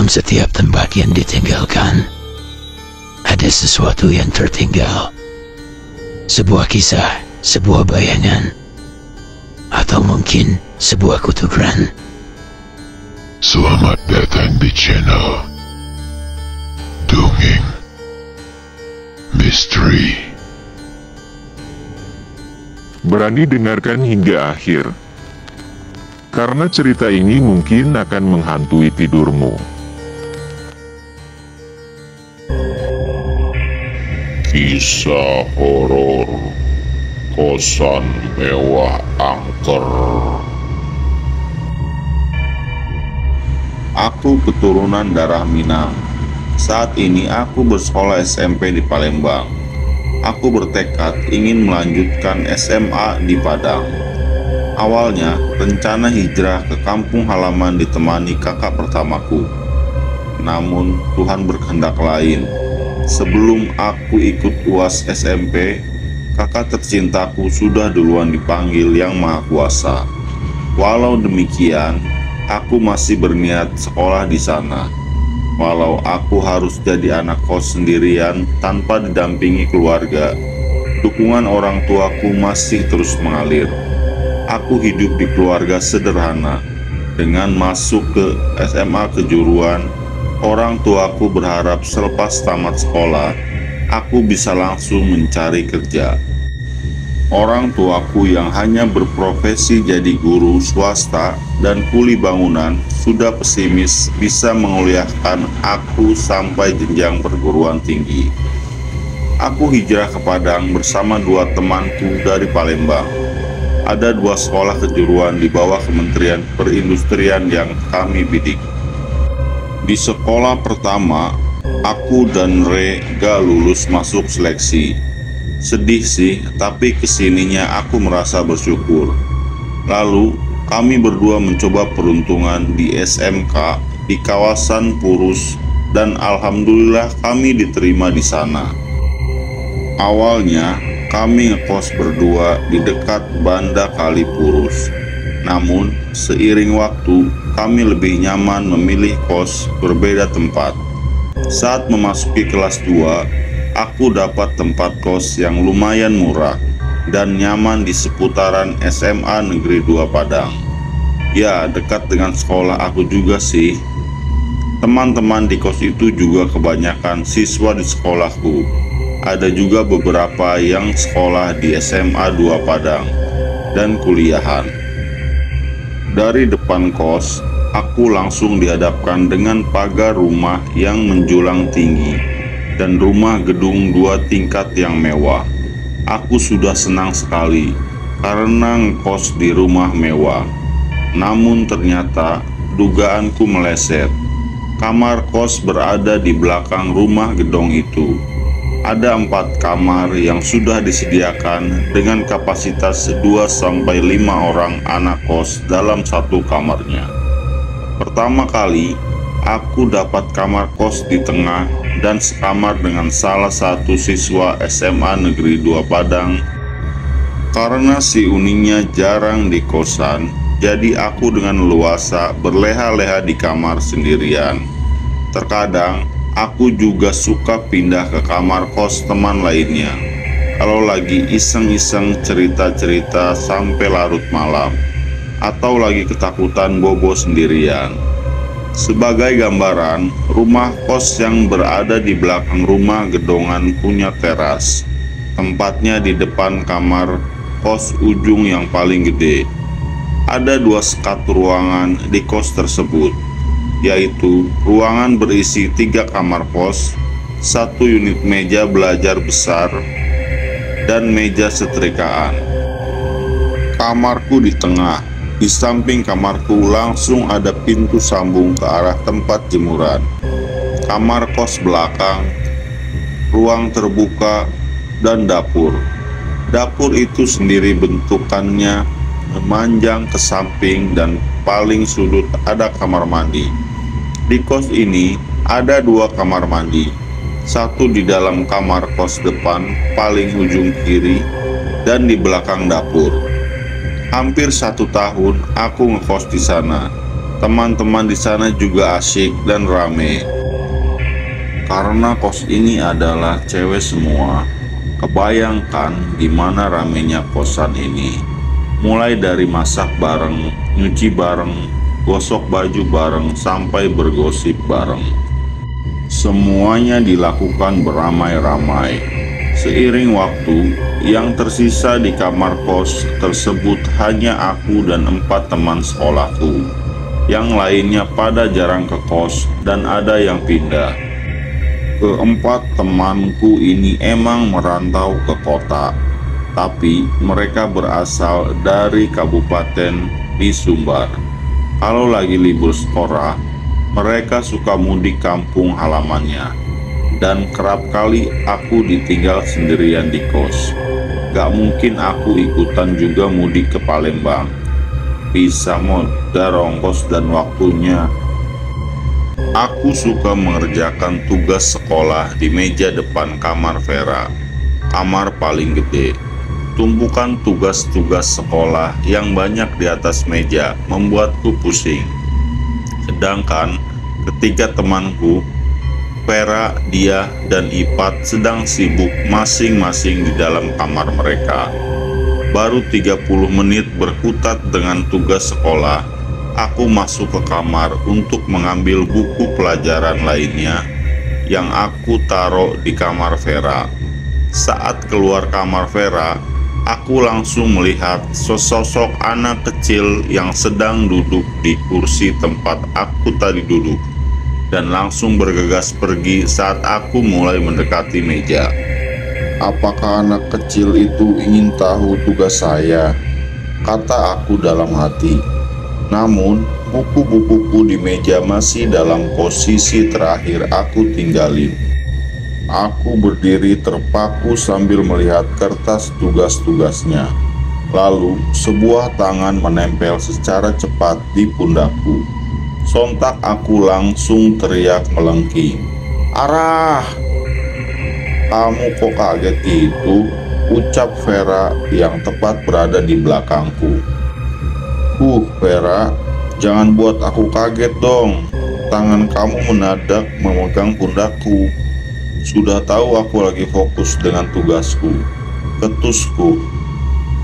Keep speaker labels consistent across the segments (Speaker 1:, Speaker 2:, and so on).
Speaker 1: dalam setiap tempat yang ditinggalkan, ada sesuatu yang tertinggal. Sebuah kisah, sebuah bayangan, atau mungkin sebuah kutukan.
Speaker 2: Selamat datang di channel Dongeng Misteri.
Speaker 3: Berani dengarkan hingga akhir, karena cerita ini mungkin akan menghantui tidurmu.
Speaker 2: Kisah horor kosan mewah angker.
Speaker 4: Aku keturunan darah Minang. Saat ini aku bersekolah SMP di Palembang. Aku bertekad ingin melanjutkan SMA di Padang. Awalnya, rencana hijrah ke kampung halaman ditemani kakak pertamaku. Namun, Tuhan berkehendak lain. Sebelum aku ikut UAS SMP, kakak tercintaku sudah duluan dipanggil Yang Maha Kuasa. Walau demikian, aku masih berniat sekolah di sana. Walau aku harus jadi anak kos sendirian tanpa didampingi keluarga, dukungan orang tuaku masih terus mengalir. Aku hidup di keluarga sederhana. Dengan masuk ke SMA kejuruan, orang tuaku berharap selepas tamat sekolah, aku bisa langsung mencari kerja. Orang tuaku yang hanya berprofesi jadi guru swasta dan kuli bangunan sudah pesimis bisa menguliahkan aku sampai jenjang perguruan tinggi. Aku hijrah ke Padang bersama dua temanku dari Palembang. Ada dua sekolah kejuruan di bawah Kementerian Perindustrian yang kami bidik. Di sekolah pertama, aku dan Re gak lulus masuk seleksi. Sedih sih, tapi kesininya aku merasa bersyukur. Lalu, kami berdua mencoba peruntungan di SMK di kawasan Purus dan alhamdulillah kami diterima di sana. Awalnya, kami ngekos berdua di dekat Banda Kali Purus. Namun, seiring waktu, kami lebih nyaman memilih kos berbeda tempat. Saat memasuki kelas 2, aku dapat tempat kos yang lumayan murah dan nyaman di seputaran SMA Negeri 2 Padang. Ya, dekat dengan sekolah aku juga sih. Teman-teman di kos itu juga kebanyakan siswa di sekolahku. Ada juga beberapa yang sekolah di SMA 2 Padang dan kuliahan. Dari depan kos, aku langsung dihadapkan dengan pagar rumah yang menjulang tinggi dan rumah gedung 2 tingkat yang mewah. Aku sudah senang sekali karena ngekos di rumah mewah. Namun ternyata dugaanku meleset. Kamar kos berada di belakang rumah gedung itu. Ada 4 kamar yang sudah disediakan dengan kapasitas 2-5 orang anak kos dalam satu kamarnya. Pertama kali, aku dapat kamar kos di tengah dan sekamar dengan salah satu siswa SMA Negeri 2 Padang. Karena si Uninya jarang di kosan, jadi aku dengan leluasa berleha-leha di kamar sendirian. Terkadang, aku juga suka pindah ke kamar kos teman lainnya. Kalau lagi iseng-iseng cerita-cerita sampai larut malam, atau lagi ketakutan bobo sendirian. Sebagai gambaran, rumah kos yang berada di belakang rumah gedongan punya teras. Tempatnya di depan kamar kos ujung yang paling gede. Ada 2 sekat ruangan di kos tersebut, yaitu ruangan berisi 3 kamar kos, 1 unit meja belajar besar, dan meja setrikaan. Kamarku di tengah. Di samping kamarku langsung ada pintu sambung ke arah tempat jemuran. Kamar kos belakang, ruang terbuka, dan dapur. Dapur itu sendiri bentukannya memanjang ke samping dan paling sudut ada kamar mandi. Di kos ini ada 2 kamar mandi. Satu di dalam kamar kos depan paling ujung kiri dan di belakang dapur. Hampir 1 tahun aku ngekos di sana. Teman-teman di sana juga asyik dan rame. Karena kos ini adalah cewek semua, kebayangkan gimana ramenya kosan ini. Mulai dari masak bareng, nyuci bareng, gosok baju bareng, sampai bergosip bareng. Semuanya dilakukan beramai-ramai. Seiring waktu, yang tersisa di kamar kos tersebut hanya aku dan 4 teman sekolahku. Yang lainnya pada jarang ke kos dan ada yang pindah. Keempat temanku ini emang merantau ke kota, tapi mereka berasal dari kabupaten di Sumbar. Kalau lagi libur sekolah, mereka suka mudik kampung halamannya, dan kerap kali aku ditinggal sendirian di kos. Gak mungkin aku ikutan juga mudik ke Palembang, bisa modal ongkos dan waktunya. Aku suka mengerjakan tugas sekolah di meja depan kamar Vera, kamar paling gede. Tumpukan tugas-tugas sekolah yang banyak di atas meja membuatku pusing. Sedangkan ketiga temanku, Vera, Dia, dan Ipat sedang sibuk masing-masing di dalam kamar mereka. Baru 30 menit berkutat dengan tugas sekolah, aku masuk ke kamar untuk mengambil buku pelajaran lainnya yang aku taruh di kamar Vera. Saat keluar kamar Vera, aku langsung melihat sosok anak kecil yang sedang duduk di kursi tempat aku tadi duduk, dan langsung bergegas pergi saat aku mulai mendekati meja. Apakah anak kecil itu ingin tahu tugas saya? Kata aku dalam hati. Namun, buku-bukuku di meja masih dalam posisi terakhir aku tinggalin. Aku berdiri terpaku sambil melihat kertas tugas-tugasnya. Lalu, sebuah tangan menempel secara cepat di pundakku. Sontak aku langsung teriak melengking. "Arah! Kamu kok kaget gitu?" ucap Vera yang tepat berada di belakangku. Vera, jangan buat aku kaget dong. Tangan kamu menadak memegang pundakku. Sudah tahu aku lagi fokus dengan tugasku. Ketusku.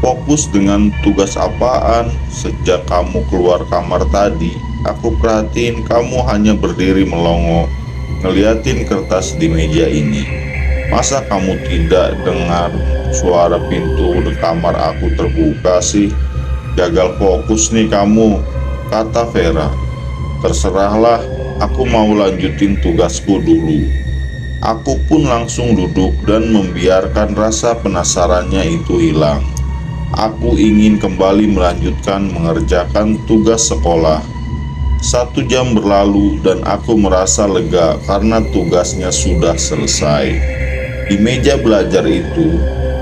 Speaker 4: Fokus dengan tugas apaan? Sejak kamu keluar kamar tadi, aku perhatiin kamu hanya berdiri melongo, ngeliatin kertas di meja ini. Masa kamu tidak dengar suara pintu di kamar aku terbuka sih? Gagal fokus nih kamu, kata Vera. Terserahlah, aku mau lanjutin tugasku dulu. Aku pun langsung duduk dan membiarkan rasa penasarannya itu hilang. Aku ingin kembali melanjutkan mengerjakan tugas sekolah. 1 jam berlalu dan aku merasa lega karena tugasnya sudah selesai. Di meja belajar itu,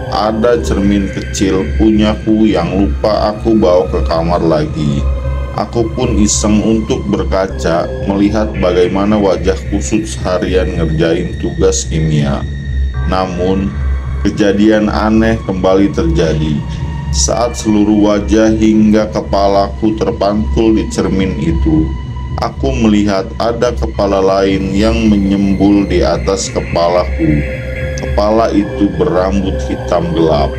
Speaker 4: ada cermin kecil punyaku yang lupa aku bawa ke kamar lagi. Aku pun iseng untuk berkaca melihat bagaimana wajah kusut seharian ngerjain tugas kimia. Namun, kejadian aneh kembali terjadi. Saat seluruh wajah hingga kepalaku terpantul di cermin itu, aku melihat ada kepala lain yang menyembul di atas kepalaku. Kepala itu berambut hitam gelap.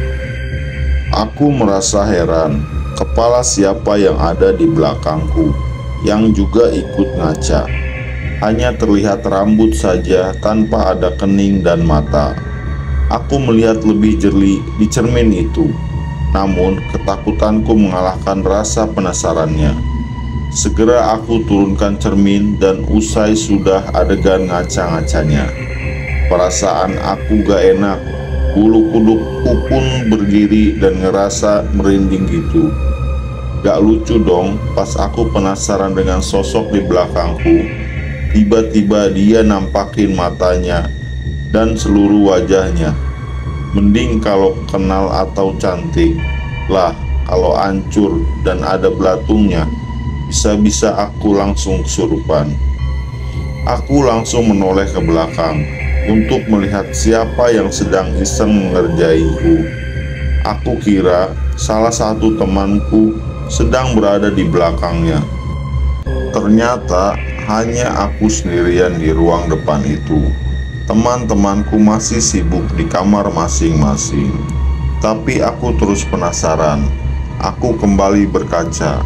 Speaker 4: Aku merasa heran, kepala siapa yang ada di belakangku, yang juga ikut ngaca. Hanya terlihat rambut saja tanpa ada kening dan mata. Aku melihat lebih jeli di cermin itu, namun ketakutanku mengalahkan rasa penasarannya. Segera aku turunkan cermin dan usai sudah adegan ngaca-ngacanya. Perasaan aku gak enak, bulu kudukku pun berdiri dan ngerasa merinding gitu. Gak lucu dong, pas aku penasaran dengan sosok di belakangku, tiba-tiba dia nampakin matanya dan seluruh wajahnya. Mending kalau kenal atau cantik, lah kalau hancur dan ada belatungnya, bisa-bisa aku langsung kesurupan. Aku langsung menoleh ke belakang untuk melihat siapa yang sedang iseng mengerjaiku. Aku kira salah satu temanku sedang berada di belakangnya. Ternyata hanya aku sendirian di ruang depan itu. Teman-temanku masih sibuk di kamar masing-masing. Tapi aku terus penasaran. Aku kembali berkaca,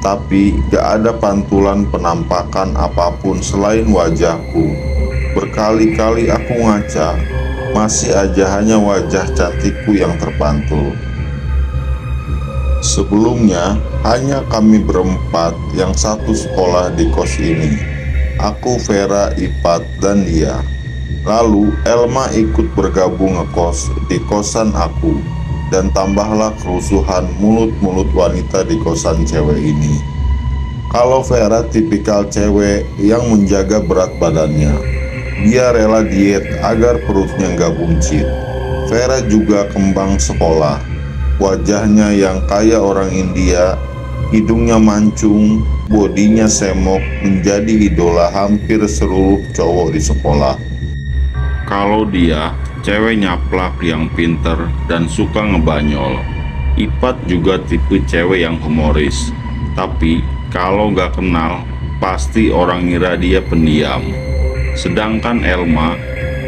Speaker 4: tapi gak ada pantulan penampakan apapun selain wajahku. Berkali-kali aku ngaca, masih aja hanya wajah cantikku yang terpantul. Sebelumnya, hanya kami berempat yang satu sekolah di kos ini. Aku, Vera, Ipat, dan dia. Lalu, Elma ikut bergabung ngekos di kosan aku. Dan tambahlah kerusuhan mulut-mulut wanita di kosan cewek ini. Kalau Vera tipikal cewek yang menjaga berat badannya. Dia rela diet agar perutnya nggak buncit. Vera juga kembang sekolah. Wajahnya yang kayak orang India, hidungnya mancung, bodinya semok, menjadi idola hampir seluruh cowok di sekolah. Kalau dia cewek nyaplak yang pinter dan suka ngebanyol. Ipat juga tipe cewek yang humoris. Tapi kalau gak kenal, pasti orang ngira dia pendiam. Sedangkan Elma,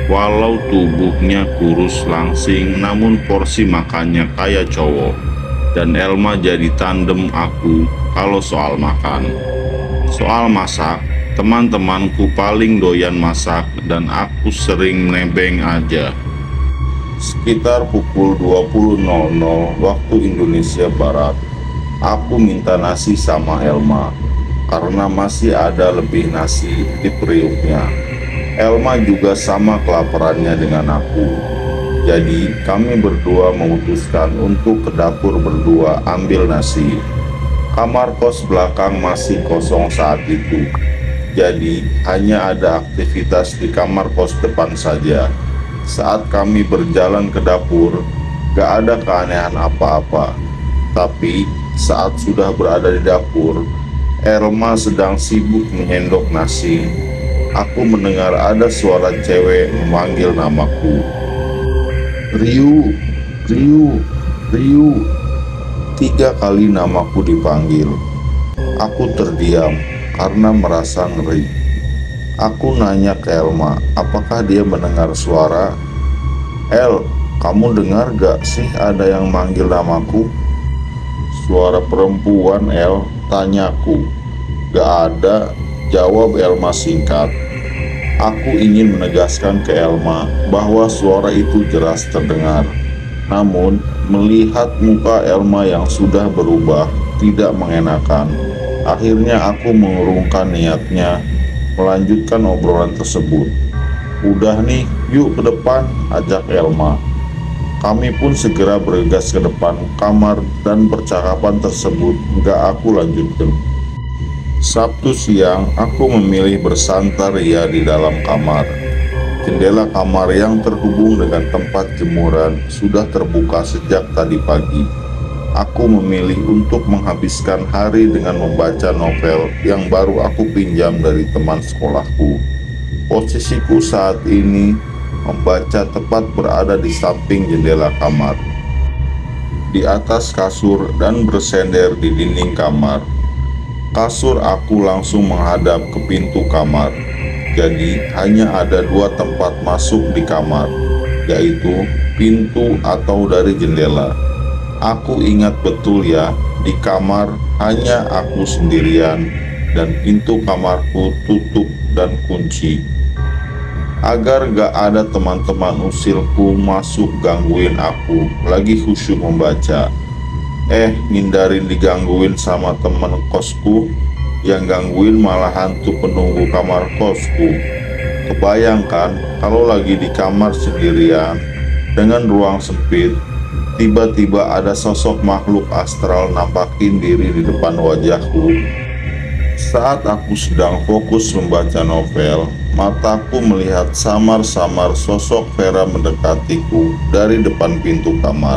Speaker 4: walau tubuhnya kurus langsing, namun porsi makannya kayak cowok. Dan Elma jadi tandem aku kalau soal makan. Soal masak, teman-temanku paling doyan masak dan aku sering nebeng aja. Sekitar pukul 20.00 waktu Indonesia Barat, aku minta nasi sama Elma karena masih ada lebih nasi di periuknya. Elma juga sama kelaparannya dengan aku. Jadi kami berdua memutuskan untuk ke dapur berdua ambil nasi. Kamar kos belakang masih kosong saat itu. Jadi hanya ada aktivitas di kamar kos depan saja. Saat kami berjalan ke dapur, gak ada keanehan apa-apa. Tapi saat sudah berada di dapur, Elma sedang sibuk menyendok nasi. Aku mendengar ada suara cewek memanggil namaku. Ryu, Ryu, Ryu. 3 kali namaku dipanggil. Aku terdiam karena merasa ngeri. Aku nanya ke Elma, apakah dia mendengar suara? El, kamu dengar gak sih ada yang manggil namaku? Suara perempuan, El, tanyaku. Gak ada, jawab Elma singkat. Aku ingin menegaskan ke Elma bahwa suara itu jelas terdengar. Namun, melihat muka Elma yang sudah berubah tidak mengenakan. Akhirnya aku mengurungkan niatnya melanjutkan obrolan tersebut. Udah nih, yuk ke depan, ajak Elma. Kami pun segera bergegas ke depan kamar dan percakapan tersebut gak aku lanjutkan. Sabtu siang, aku memilih bersantai ria di dalam kamar. Jendela kamar yang terhubung dengan tempat jemuran sudah terbuka sejak tadi pagi. Aku memilih untuk menghabiskan hari dengan membaca novel yang baru aku pinjam dari teman sekolahku. Posisiku saat ini membaca tepat berada di samping jendela kamar, di atas kasur dan bersender di dinding kamar. Kasur aku langsung menghadap ke pintu kamar. Jadi hanya ada 2 tempat masuk di kamar, yaitu pintu atau dari jendela. Aku ingat betul ya, di kamar hanya aku sendirian dan pintu kamarku tutup dan kunci. Agar gak ada teman-teman usilku masuk gangguin aku lagi khusyuk membaca. Ngindarin digangguin sama teman kosku, yang gangguin malah hantu penunggu kamar kosku. Kebayangkan kalau lagi di kamar sendirian dengan ruang sempit, tiba-tiba ada sosok makhluk astral nampakin diri di depan wajahku. Saat aku sedang fokus membaca novel, mataku melihat samar-samar sosok Vera mendekatiku dari depan pintu kamar.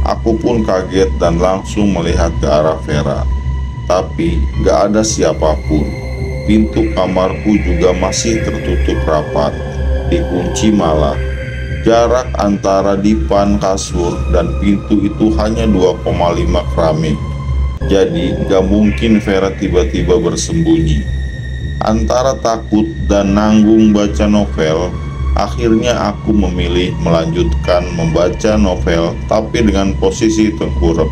Speaker 4: Aku pun kaget dan langsung melihat ke arah Vera. Tapi gak ada siapapun. Pintu kamarku juga masih tertutup rapat, dikunci malah. Jarak antara dipan kasur dan pintu itu hanya 2,5 keramik. Jadi gak mungkin Vera tiba-tiba bersembunyi. Antara takut dan nanggung baca novel, akhirnya aku memilih melanjutkan membaca novel tapi dengan posisi tengkurap.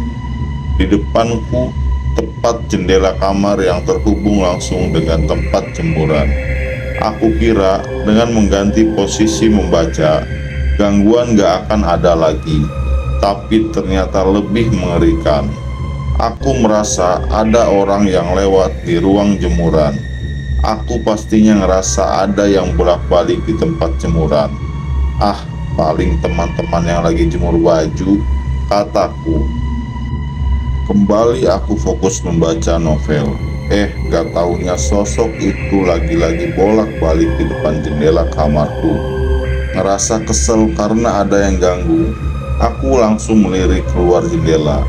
Speaker 4: Di depanku tepat jendela kamar yang terhubung langsung dengan tempat jemuran. Aku kira dengan mengganti posisi membaca, gangguan gak akan ada lagi. Tapi ternyata lebih mengerikan. Aku merasa ada orang yang lewat di ruang jemuran. Aku pastinya ngerasa ada yang bolak-balik di tempat jemuran. Paling teman-teman yang lagi jemur baju, kataku. Kembali aku fokus membaca novel. Gak taunya sosok itu lagi-lagi bolak-balik di depan jendela kamarku. Ngerasa kesel karena ada yang ganggu, aku langsung melirik keluar jendela.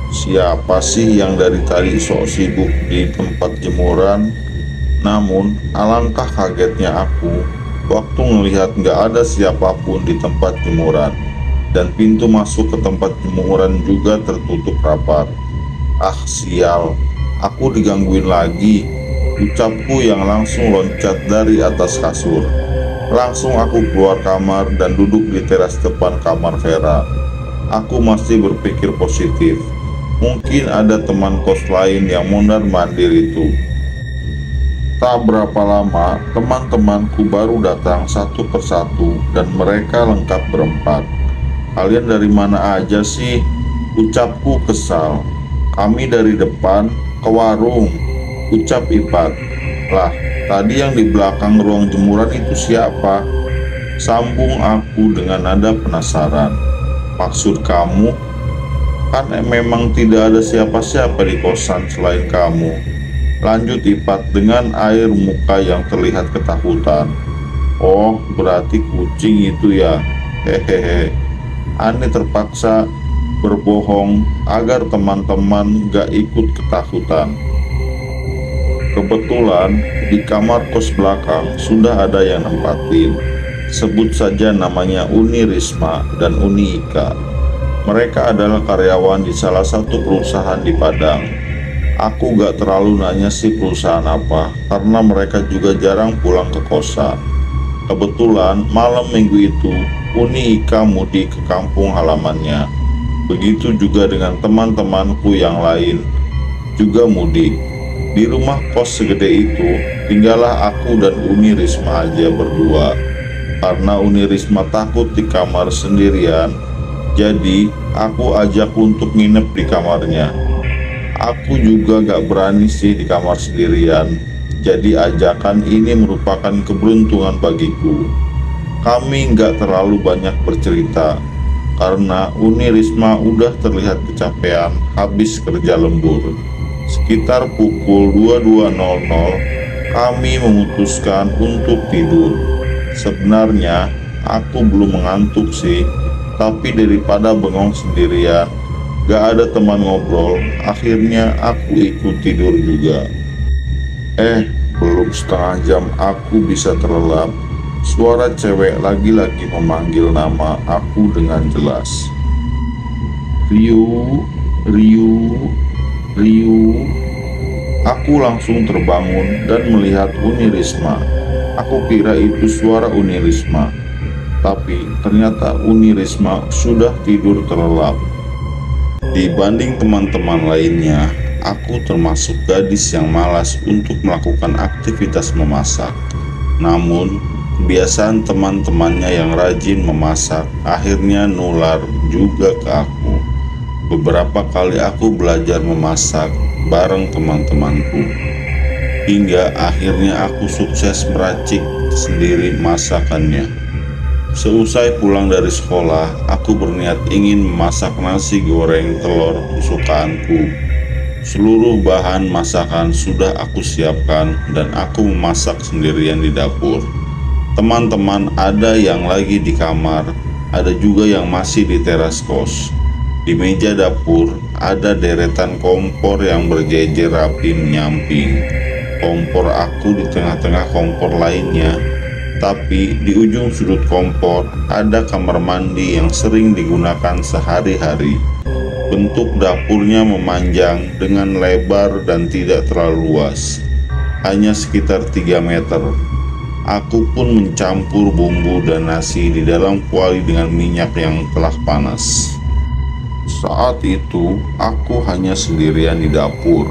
Speaker 4: Siapa sih yang dari tadi sok sibuk di tempat jemuran? Namun, alangkah kagetnya aku waktu ngelihat gak ada siapapun di tempat jemuran, dan pintu masuk ke tempat jemuran juga tertutup rapat. Sial, aku digangguin lagi, ucapku yang langsung loncat dari atas kasur. Langsung aku keluar kamar dan duduk di teras depan kamar Vera. Aku masih berpikir positif, mungkin ada teman kos lain yang mondar-mandir itu. Tak berapa lama, teman-temanku baru datang satu persatu dan mereka lengkap berempat. Kalian dari mana aja sih? Ucapku kesal. Kami dari depan ke warung, ucap Ipat. Lah, tadi yang di belakang ruang jemuran itu siapa? Sambung aku dengan nada penasaran. Maksud kamu? Kan memang tidak ada siapa-siapa di kosan selain kamu. Lanjut Ipat dengan air muka yang terlihat ketakutan. Oh, berarti kucing itu ya. Hehehe. Ani terpaksa berbohong agar teman-teman gak ikut ketakutan. Kebetulan di kamar kos belakang sudah ada yang nempatin. Sebut saja namanya Uni Risma dan Uni Ika. Mereka adalah karyawan di salah satu perusahaan di Padang. Aku gak terlalu nanya sih perusahaan apa, karena mereka juga jarang pulang ke kosan. Kebetulan malam minggu itu, Uni Ika mudik ke kampung halamannya. Begitu juga dengan teman-temanku yang lain, juga mudik. Di rumah kos segede itu, tinggallah aku dan Uni Risma aja berdua. Karena Uni Risma takut di kamar sendirian, jadi aku ajak untuk nginep di kamarnya. Aku juga gak berani sih di kamar sendirian, jadi ajakan ini merupakan keberuntungan bagiku. Kami gak terlalu banyak bercerita, karena Uni Risma udah terlihat kecapean habis kerja lembur. Sekitar pukul 22.00, kami memutuskan untuk tidur. Sebenarnya, aku belum mengantuk sih, tapi daripada bengong sendirian, gak ada teman ngobrol, akhirnya aku ikut tidur juga. Belum setengah jam aku bisa terlelap, suara cewek lagi-lagi memanggil nama aku dengan jelas. Ryu, Ryu, Ryu. Aku langsung terbangun dan melihat Uni Risma. Aku kira itu suara Uni Risma, tapi ternyata Uni Risma sudah tidur terlelap. Dibanding teman-teman lainnya, aku termasuk gadis yang malas untuk melakukan aktivitas memasak. Namun, kebiasaan teman-temannya yang rajin memasak akhirnya nular juga ke aku. Beberapa kali aku belajar memasak bareng teman-temanku, hingga akhirnya aku sukses meracik sendiri masakannya. Seusai pulang dari sekolah, aku berniat ingin memasak nasi goreng telur kesukaanku. Seluruh bahan masakan sudah aku siapkan dan aku memasak sendirian di dapur. Teman-teman ada yang lagi di kamar, ada juga yang masih di teras kos. Di meja dapur ada deretan kompor yang berjejer rapi menyamping. Kompor aku di tengah-tengah kompor lainnya, tapi di ujung sudut kompor ada kamar mandi yang sering digunakan sehari-hari. Bentuk dapurnya memanjang dengan lebar dan tidak terlalu luas, hanya sekitar 3 meter. Aku pun mencampur bumbu dan nasi di dalam kuali dengan minyak yang telah panas. Saat itu, aku hanya sendirian di dapur.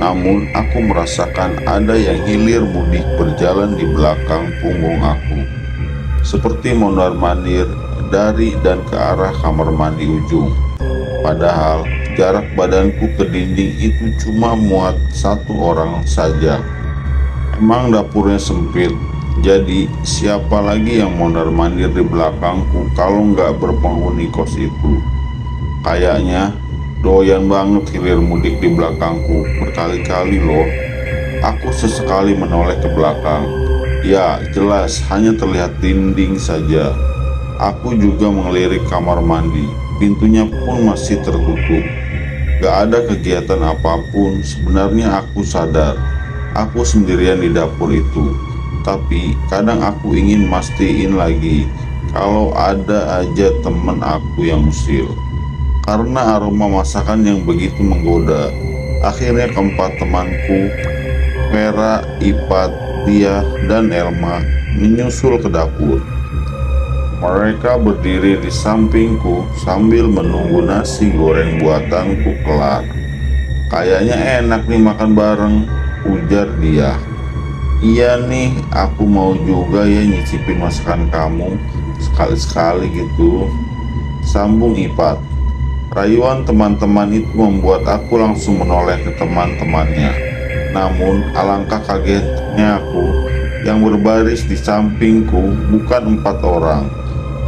Speaker 4: Namun, aku merasakan ada yang hilir mudik berjalan di belakang punggung aku, seperti mondar-mandir dari dan ke arah kamar mandi ujung. Padahal, jarak badanku ke dinding itu cuma muat 1 orang saja. Emang dapurnya sempit, jadi siapa lagi yang mondar-mandir di belakangku kalau nggak berpenghuni kos itu? Kayaknya doyan banget hilir mudik di belakangku berkali-kali loh. Aku sesekali menoleh ke belakang. Ya, jelas hanya terlihat dinding saja. Aku juga mengelirik kamar mandi. Pintunya pun masih tertutup. Gak ada kegiatan apapun. Sebenarnya aku sadar aku sendirian di dapur itu. Tapi kadang aku ingin mastiin lagi kalau ada aja temen aku yang usil. Karena aroma masakan yang begitu menggoda, akhirnya keempat temanku, Vera, Ipat, Tia, dan Elma menyusul ke dapur. Mereka berdiri di sampingku sambil menunggu nasi goreng buatanku kelar. Kayaknya enak nih makan bareng, ujar dia. Iya nih, aku mau juga ya nyicipin masakan kamu, sekali-sekali gitu, sambung Ipat. Rayuan teman-teman itu membuat aku langsung menoleh ke teman-temannya. Namun alangkah kagetnya aku, yang berbaris di sampingku bukan 4 orang,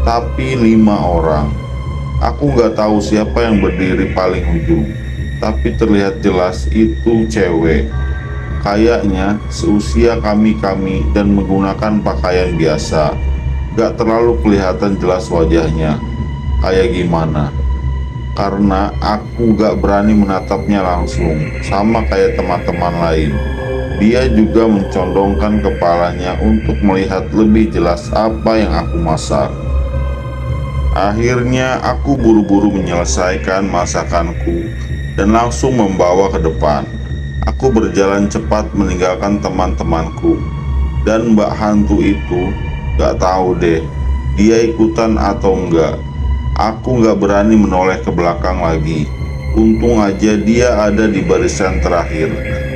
Speaker 4: tapi 5 orang. Aku nggak tahu siapa yang berdiri paling ujung, tapi terlihat jelas itu cewek. Kayaknya seusia kami-kami dan menggunakan pakaian biasa. Gak terlalu kelihatan jelas wajahnya kayak gimana, karena aku gak berani menatapnya langsung, sama kayak teman-teman lain. Dia juga mencondongkan kepalanya untuk melihat lebih jelas apa yang aku masak. Akhirnya aku buru-buru menyelesaikan masakanku dan langsung membawa ke depan. Aku berjalan cepat meninggalkan teman-temanku, dan Mbak Hantu itu gak tahu deh dia ikutan atau enggak. Aku gak berani menoleh ke belakang lagi. Untung aja dia ada di barisan terakhir.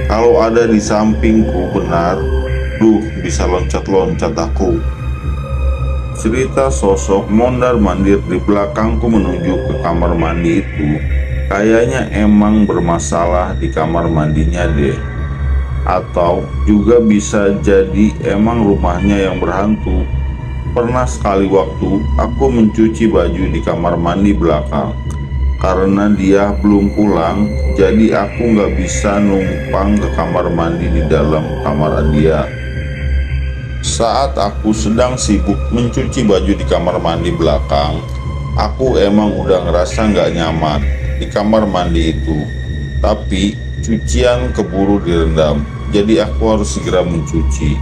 Speaker 4: Kalau ada di sampingku benar, bisa loncat-loncat aku. Cerita sosok mondar-mandir di belakangku menuju ke kamar mandi itu kayaknya emang bermasalah di kamar mandinya deh. Atau juga bisa jadi emang rumahnya yang berhantu. Pernah sekali waktu aku mencuci baju di kamar mandi belakang. Karena dia belum pulang, jadi aku nggak bisa numpang ke kamar mandi di dalam kamar dia. Saat aku sedang sibuk mencuci baju di kamar mandi belakang, aku emang udah ngerasa nggak nyaman di kamar mandi itu. Tapi cucian keburu direndam, jadi aku harus segera mencuci.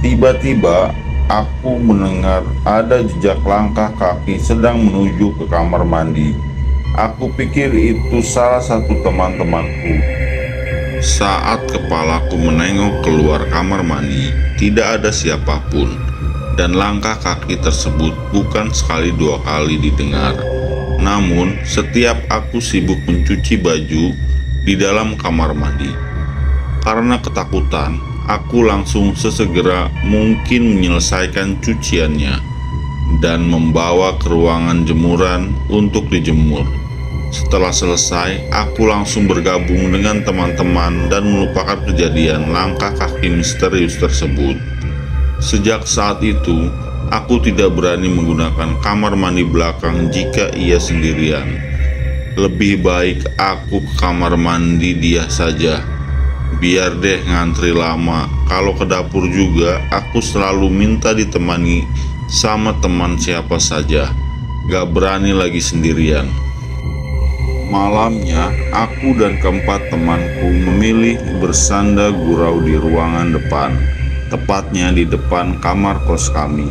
Speaker 4: Tiba-tiba aku mendengar ada jejak langkah kaki sedang menuju ke kamar mandi. Aku pikir itu salah satu teman-temanku. Saat kepalaku menengok keluar kamar mandi, tidak ada siapapun, dan langkah kaki tersebut bukan sekali 2 kali didengar. Namun, setiap aku sibuk mencuci baju di dalam kamar mandi, karena ketakutan, aku langsung sesegera mungkin menyelesaikan cuciannya dan membawa ke ruangan jemuran untuk dijemur. Setelah selesai, aku langsung bergabung dengan teman-teman dan melupakan kejadian langkah kaki misterius tersebut. Sejak saat itu, aku tidak berani menggunakan kamar mandi belakang jika ia sendirian. Lebih baik aku ke kamar mandi dia saja. Biar deh ngantri lama. Kalau ke dapur juga, aku selalu minta ditemani sama teman siapa saja. Gak berani lagi sendirian. Malamnya, aku dan keempat temanku memilih bersandar gurau di ruangan depan, tepatnya di depan kamar kos kami.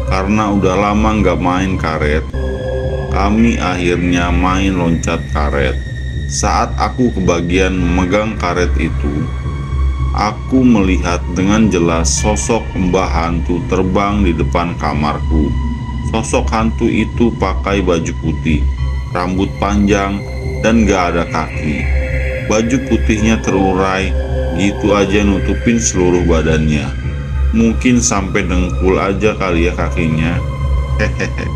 Speaker 4: Karena udah lama nggak main karet, kami akhirnya main loncat karet. Saat aku kebagian memegang karet itu, aku melihat dengan jelas sosok mbah hantu terbang di depan kamarku. Sosok hantu itu pakai baju putih, rambut panjang, dan gak ada kaki. Baju putihnya terurai, gitu aja nutupin seluruh badannya. Mungkin sampai dengkul aja kali ya kakinya. Hehehe.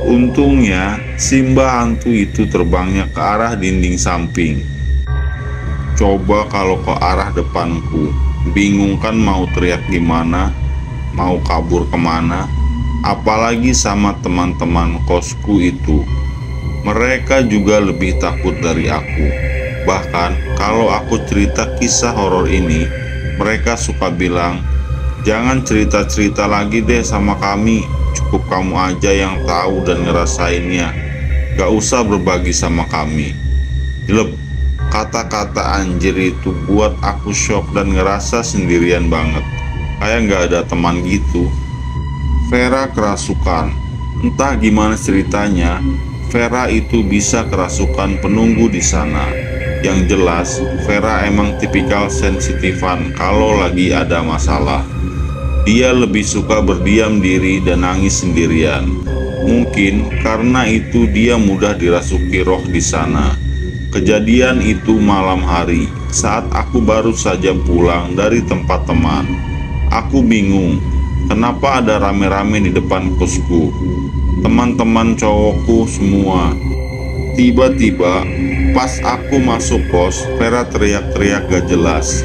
Speaker 4: Untungnya si mbah hantu itu terbangnya ke arah dinding samping. Coba kalau ke arah depanku, bingung kan mau teriak gimana, mau kabur kemana. Apalagi sama teman-teman kosku itu. Mereka juga lebih takut dari aku. Bahkan kalau aku cerita kisah horor ini, mereka suka bilang, "Jangan cerita-cerita lagi deh sama kami, cukup kamu aja yang tahu dan ngerasainnya. Gak usah berbagi sama kami." Jelek, kata-kata anjir itu buat aku shock dan ngerasa sendirian banget. Kayak gak ada teman gitu. Vera kerasukan. Entah gimana ceritanya, Vera itu bisa kerasukan penunggu di sana. Yang jelas, Vera emang tipikal sensitifan kalau lagi ada masalah. Dia lebih suka berdiam diri dan nangis sendirian. Mungkin karena itu dia mudah dirasuki roh di sana. Kejadian itu malam hari, saat aku baru saja pulang dari tempat teman. Aku bingung, kenapa ada rame-rame di depan kosku. Teman-teman cowokku semua. Tiba-tiba, pas aku masuk kos, Vera teriak-teriak gak jelas.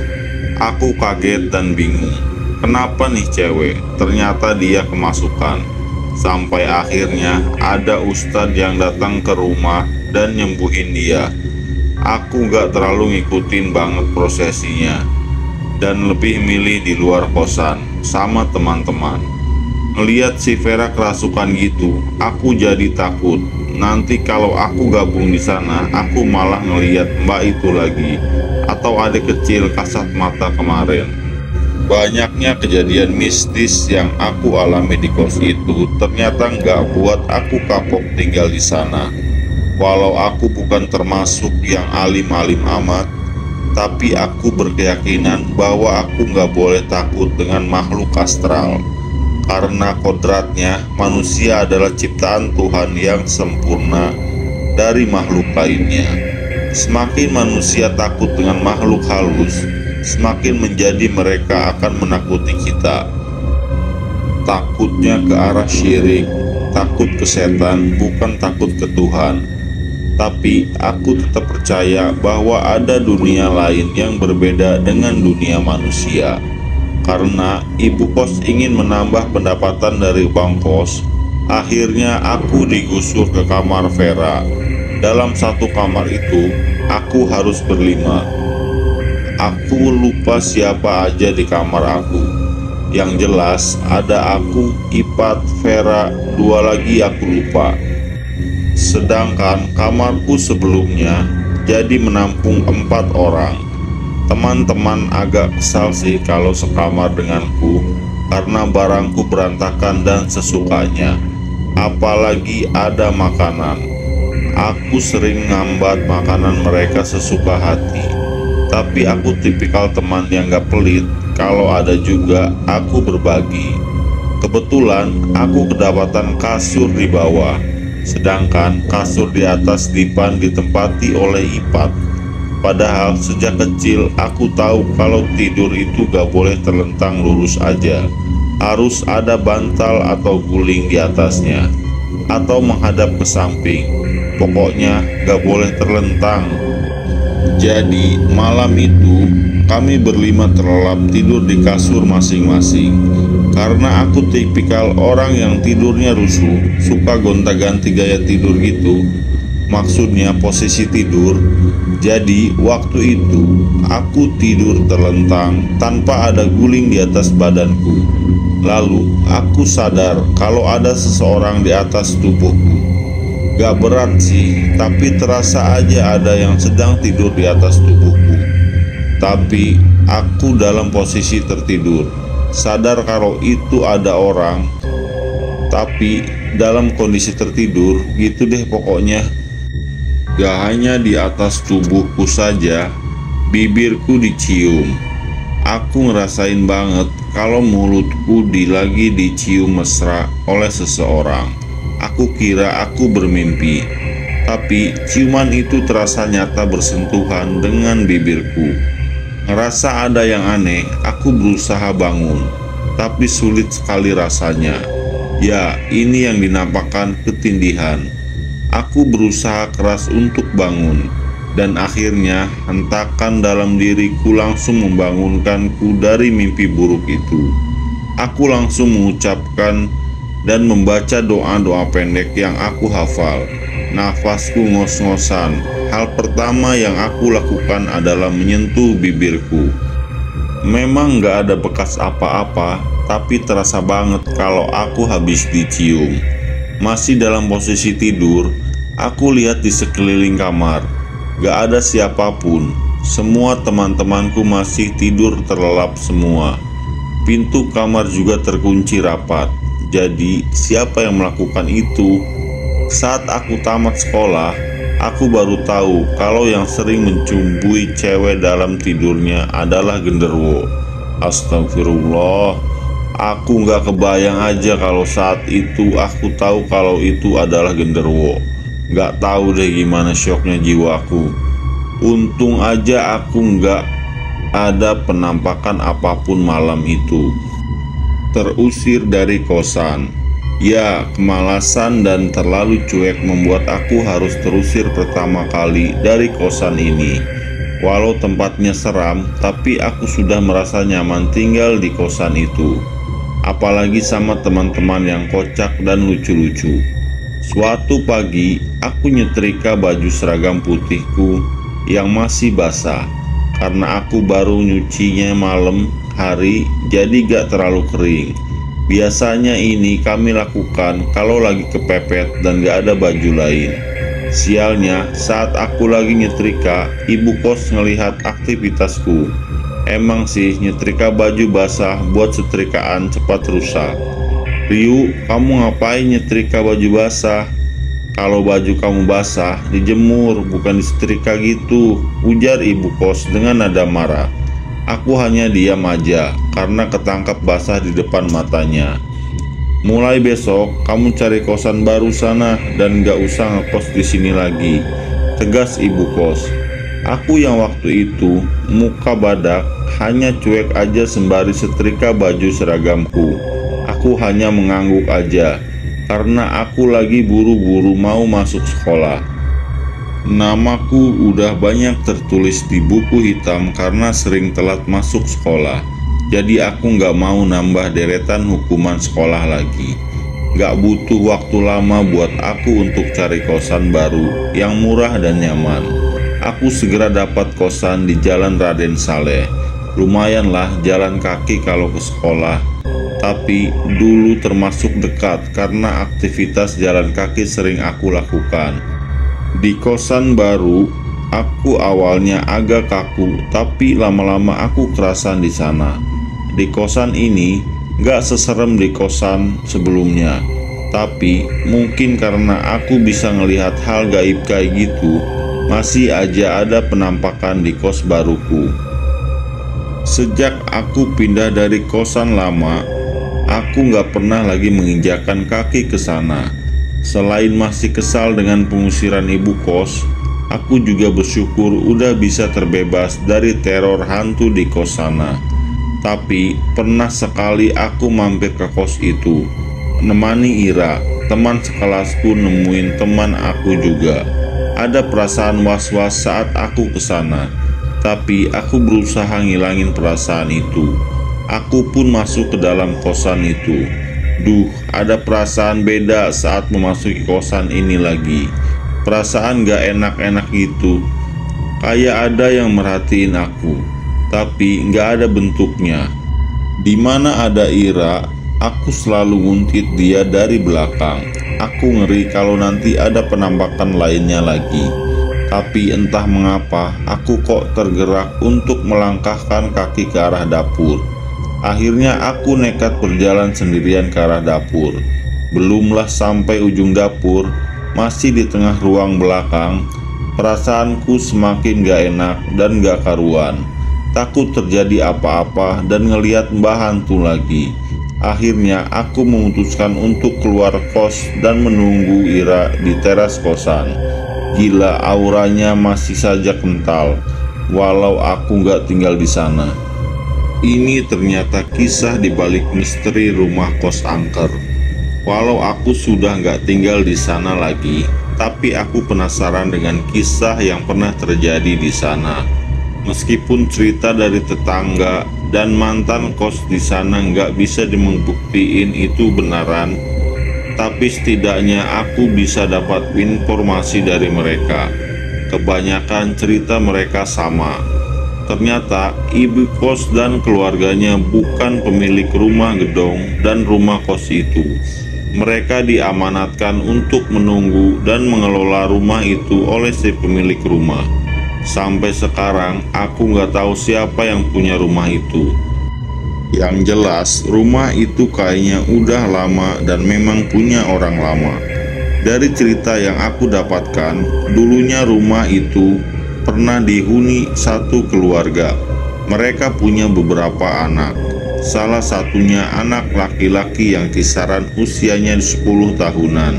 Speaker 4: Aku kaget dan bingung. Kenapa nih cewek? Ternyata dia kemasukan. Sampai akhirnya ada ustadz yang datang ke rumah dan nyembuhin dia. Aku gak terlalu ngikutin banget prosesinya, dan lebih milih di luar kosan sama teman-teman. Ngeliat si Vera kerasukan gitu, aku jadi takut. Nanti kalau aku gabung di sana, aku malah ngeliat mbak itu lagi, atau adik kecil kasat mata kemarin. Banyaknya kejadian mistis yang aku alami di kos itu ternyata nggak buat aku kapok tinggal di sana. Walau aku bukan termasuk yang alim-alim amat, tapi aku berkeyakinan bahwa aku nggak boleh takut dengan makhluk astral. Karena kodratnya manusia adalah ciptaan Tuhan yang sempurna dari makhluk lainnya. Semakin manusia takut dengan makhluk halus, semakin menjadi mereka akan menakuti kita. Takutnya ke arah syirik, takut ke setan, bukan takut ke Tuhan. Tapi aku tetap percaya bahwa ada dunia lain yang berbeda dengan dunia manusia. Karena ibu kos ingin menambah pendapatan dari uang kos, akhirnya aku digusur ke kamar Vera. Dalam satu kamar itu, aku harus berlima. Aku lupa siapa aja di kamar aku. Yang jelas ada aku, Ipat, Vera, dua lagi aku lupa. Sedangkan kamarku sebelumnya jadi menampung 4 orang. Teman-teman agak kesal sih kalau sekamar denganku, karena barangku berantakan dan sesukanya. Apalagi ada makanan. Aku sering ngambat makanan mereka sesuka hati. Tapi aku tipikal teman yang gak pelit. Kalau ada juga, aku berbagi. Kebetulan aku kedapatan kasur di bawah, sedangkan kasur di atas dipan ditempati oleh Ipat. Padahal sejak kecil aku tahu kalau tidur itu gak boleh terlentang lurus aja. Harus ada bantal atau guling di atasnya, atau menghadap ke samping. Pokoknya gak boleh terlentang. Jadi malam itu kami berlima terlelap tidur di kasur masing-masing. Karena aku tipikal orang yang tidurnya rusuh, suka gonta-ganti gaya tidur gitu. Maksudnya posisi tidur. Jadi waktu itu aku tidur terlentang tanpa ada guling di atas badanku. Lalu aku sadar kalau ada seseorang di atas tubuhku. Gak berat sih, tapi terasa aja ada yang sedang tidur di atas tubuhku. Tapi aku dalam posisi tertidur, sadar kalau itu ada orang, tapi dalam kondisi tertidur gitu deh pokoknya. Gak hanya di atas tubuhku saja, bibirku dicium. Aku ngerasain banget kalau mulutku lagi dicium mesra oleh seseorang. Aku kira aku bermimpi, tapi ciuman itu terasa nyata bersentuhan dengan bibirku. Ngerasa ada yang aneh, aku berusaha bangun, tapi sulit sekali rasanya. Ya, ini yang dinamakan ketindihan. Aku berusaha keras untuk bangun, dan akhirnya hentakan dalam diriku langsung membangunkanku dari mimpi buruk itu. Aku langsung mengucapkan dan membaca doa-doa pendek yang aku hafal. Nafasku ngos-ngosan. Hal pertama yang aku lakukan adalah menyentuh bibirku. Memang gak ada bekas apa-apa, tapi terasa banget kalau aku habis dicium. Masih dalam posisi tidur, aku lihat di sekeliling kamar. Gak ada siapapun. Semua teman-temanku masih tidur terlelap semua. Pintu kamar juga terkunci rapat. Jadi, siapa yang melakukan itu? Saat aku tamat sekolah, aku baru tahu kalau yang sering mencumbui cewek dalam tidurnya adalah genderuwo. Astagfirullah. Aku nggak kebayang aja kalau saat itu aku tahu kalau itu adalah genderuwo. Nggak tahu deh gimana syoknya jiwaku. Untung aja aku nggak ada penampakan apapun malam itu. Terusir dari kosan. Ya, kemalasan dan terlalu cuek membuat aku harus terusir pertama kali dari kosan ini. Walau tempatnya seram, tapi aku sudah merasa nyaman tinggal di kosan itu. Apalagi sama teman-teman yang kocak dan lucu-lucu. Suatu pagi, aku nyetrika baju seragam putihku yang masih basah. Karena aku baru nyucinya malam hari, jadi gak terlalu kering. Biasanya ini kami lakukan kalau lagi kepepet dan gak ada baju lain. Sialnya, saat aku lagi nyetrika, ibu kos ngelihat aktivitasku. Emang sih, nyetrika baju basah buat setrikaan cepat rusak. Ryu, kamu ngapain nyetrika baju basah? Kalau baju kamu basah, dijemur, bukan disetrika gitu, ujar ibu kos dengan nada marah. Aku hanya diam aja, karena ketangkap basah di depan matanya. Mulai besok, kamu cari kosan baru sana, dan gak usah ngekos di sini lagi, tegas ibu kos. Aku yang waktu itu muka badak hanya cuek aja sembari setrika baju seragamku. Aku hanya mengangguk aja karena aku lagi buru-buru mau masuk sekolah. Namaku udah banyak tertulis di buku hitam karena sering telat masuk sekolah. Jadi aku nggak mau nambah deretan hukuman sekolah lagi. Nggak butuh waktu lama buat aku untuk cari kosan baru yang murah dan nyaman. Aku segera dapat kosan di Jalan Raden Saleh. Lumayanlah jalan kaki kalau ke sekolah, tapi dulu termasuk dekat karena aktivitas jalan kaki sering aku lakukan. Di kosan baru, aku awalnya agak kaku, tapi lama-lama aku kerasan di sana. Di kosan ini gak seserem di kosan sebelumnya, tapi mungkin karena aku bisa ngelihat hal gaib kayak gitu, masih aja ada penampakan di kos baruku. Sejak aku pindah dari kosan lama, aku gak pernah lagi menginjakan kaki ke sana. Selain masih kesal dengan pengusiran ibu kos, aku juga bersyukur udah bisa terbebas dari teror hantu di kos sana. Tapi pernah sekali aku mampir ke kos itu, nemani Ira, teman sekelasku, nemuin teman aku juga. Ada perasaan was-was saat aku ke sana, tapi aku berusaha ngilangin perasaan itu. Aku pun masuk ke dalam kosan itu. Duh, ada perasaan beda saat memasuki kosan ini lagi. Perasaan gak enak-enak gitu. Kayak ada yang merhatiin aku, tapi gak ada bentuknya. Dimana ada Ira, aku selalu nguntit dia dari belakang. Aku ngeri kalau nanti ada penampakan lainnya lagi. Tapi entah mengapa, aku kok tergerak untuk melangkahkan kaki ke arah dapur. Akhirnya aku nekat berjalan sendirian ke arah dapur. Belumlah sampai ujung dapur, masih di tengah ruang belakang, perasaanku semakin gak enak dan gak karuan. Takut terjadi apa-apa dan ngelihat Mbah Hantu lagi. Akhirnya aku memutuskan untuk keluar kos dan menunggu Ira di teras kosan. Gila, auranya masih saja kental, walau aku gak tinggal di sana. Ini ternyata kisah di balik misteri rumah kos angker. Walau aku sudah gak tinggal di sana lagi, tapi aku penasaran dengan kisah yang pernah terjadi di sana. Meskipun cerita dari tetangga dan mantan kos di sana nggak bisa dimembuktiin itu benaran, tapi setidaknya aku bisa dapat informasi dari mereka. Kebanyakan cerita mereka sama. Ternyata ibu kos dan keluarganya bukan pemilik rumah gedong dan rumah kos itu. Mereka diamanatkan untuk menunggu dan mengelola rumah itu oleh si pemilik rumah. Sampai sekarang aku nggak tahu siapa yang punya rumah itu. Yang jelas rumah itu kayaknya udah lama dan memang punya orang lama. Dari cerita yang aku dapatkan, dulunya rumah itu pernah dihuni satu keluarga. Mereka punya beberapa anak. Salah satunya anak laki-laki yang kisaran usianya 10 tahunan.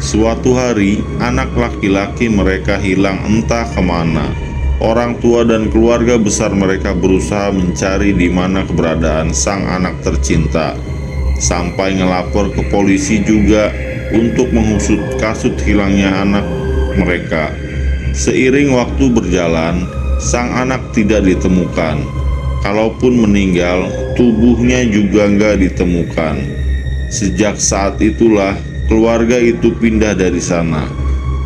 Speaker 4: Suatu hari, anak laki-laki mereka hilang entah kemana. Orang tua dan keluarga besar mereka berusaha mencari di mana keberadaan sang anak tercinta. Sampai ngelapor ke polisi juga untuk mengusut kasus hilangnya anak mereka. Seiring waktu berjalan, sang anak tidak ditemukan. Kalaupun meninggal, tubuhnya juga nggak ditemukan. Sejak saat itulah keluarga itu pindah dari sana.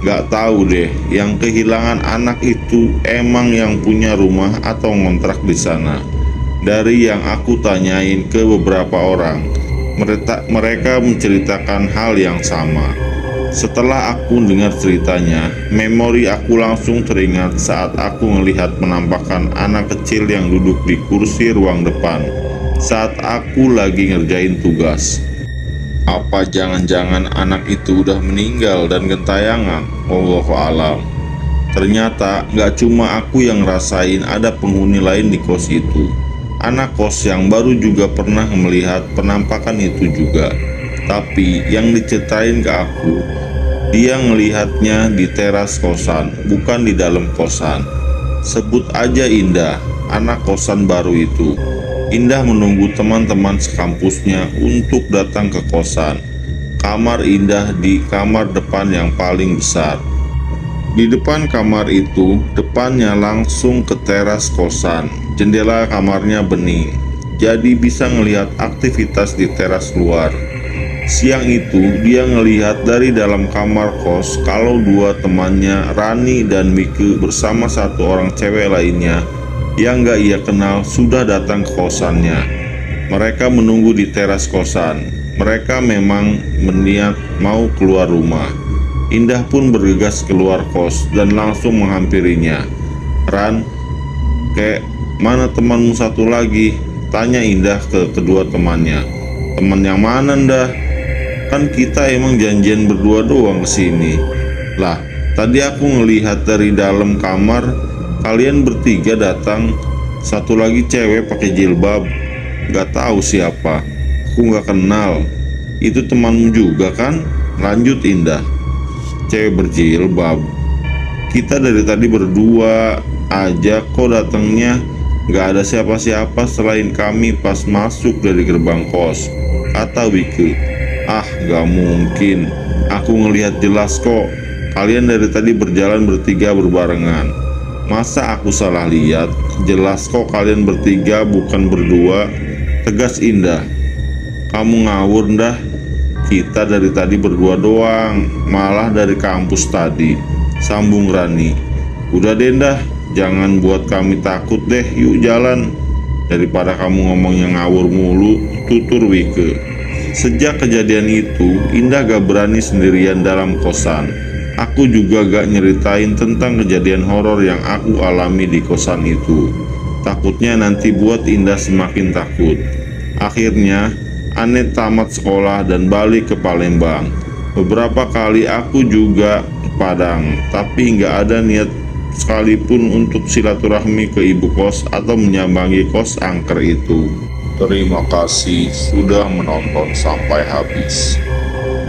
Speaker 4: Gak tahu deh, yang kehilangan anak itu emang yang punya rumah atau ngontrak di sana. Dari yang aku tanyain ke beberapa orang, mereka menceritakan hal yang sama. Setelah aku dengar ceritanya, memori aku langsung teringat saat aku melihat penampakan anak kecil yang duduk di kursi ruang depan saat aku lagi ngerjain tugas. Apa jangan-jangan anak itu udah meninggal dan gentayangan? Wallahu alam. Ternyata gak cuma aku yang ngerasain, ada penghuni lain di kos itu. Anak kos yang baru juga pernah melihat penampakan itu juga. Tapi yang diceritain ke aku, dia ngelihatnya di teras kosan, bukan di dalam kosan. Sebut aja Indah, anak kosan baru itu. Indah menunggu teman-teman sekampusnya untuk datang ke kosan. Kamar Indah di kamar depan yang paling besar. Di depan kamar itu, depannya langsung ke teras kosan. Jendela kamarnya bening, jadi bisa ngelihat aktivitas di teras luar. Siang itu, dia ngelihat dari dalam kamar kos kalau dua temannya, Rani dan Mike, bersama satu orang cewek lainnya yang gak ia kenal sudah datang ke kosannya. Mereka menunggu di teras kosan. Mereka memang berniat mau keluar rumah. Indah pun bergegas keluar kos dan langsung menghampirinya. Ran, kayak mana temanmu satu lagi? Tanya Indah ke kedua temannya. Teman yang mana Indah? Kan kita emang janjian berdua doang kesini. Lah, tadi aku ngelihat dari dalam kamar kalian bertiga datang, satu lagi cewek pakai jilbab, gak tahu siapa, aku gak kenal. Itu temanmu juga kan? Lanjut Indah. Cewek berjilbab. Kita dari tadi berdua aja kok datangnya, gak ada siapa-siapa selain kami pas masuk dari gerbang kos, kata Wike. Ah, gak mungkin, aku ngelihat jelas kok. Kalian dari tadi berjalan bertiga berbarengan. Masa aku salah lihat? Jelas kok kalian bertiga bukan berdua, tegas Indah. Kamu ngawur dah, kita dari tadi berdua doang, malah dari kampus tadi, sambung Rani. Udah deh Indah, jangan buat kami takut deh, yuk jalan. Daripada kamu ngomongnya ngawur mulu, tutur Wike. Sejak kejadian itu, Indah gak berani sendirian dalam kosan. Aku juga gak nyeritain tentang kejadian horor yang aku alami di kosan itu. Takutnya nanti buat Indah semakin takut. Akhirnya, Ane tamat sekolah dan balik ke Palembang. Beberapa kali aku juga ke Padang, tapi nggak ada niat sekalipun untuk silaturahmi ke ibu kos atau menyambangi kos angker itu. Terima kasih sudah menonton sampai habis.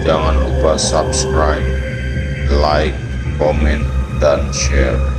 Speaker 4: Jangan lupa subscribe, like, komen, dan share.